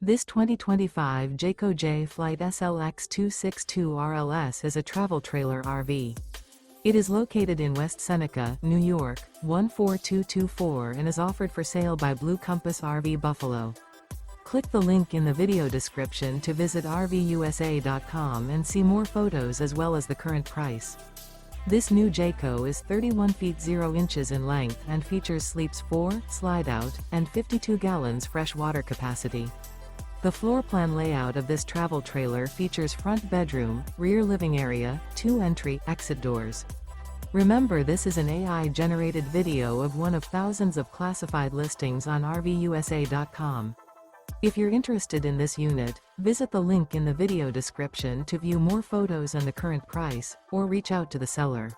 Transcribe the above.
This 2025 Jayco Jay Flight SLX 262 RLS is a travel trailer RV. It is located in West Seneca, New York, 14224 and is offered for sale by Blue Compass RV Buffalo. Click the link in the video description to visit RVUSA.com and see more photos as well as the current price. This new Jayco is 31 feet 0 inches in length and features sleeps 4, slide-out, and 52 gallons fresh water capacity. The floor plan layout of this travel trailer features front bedroom, rear living area, 2 entry/exit doors. Remember, this is an AI-generated video of one of thousands of classified listings on RVUSA.com. If you're interested in this unit, visit the link in the video description to view more photos and the current price, or reach out to the seller.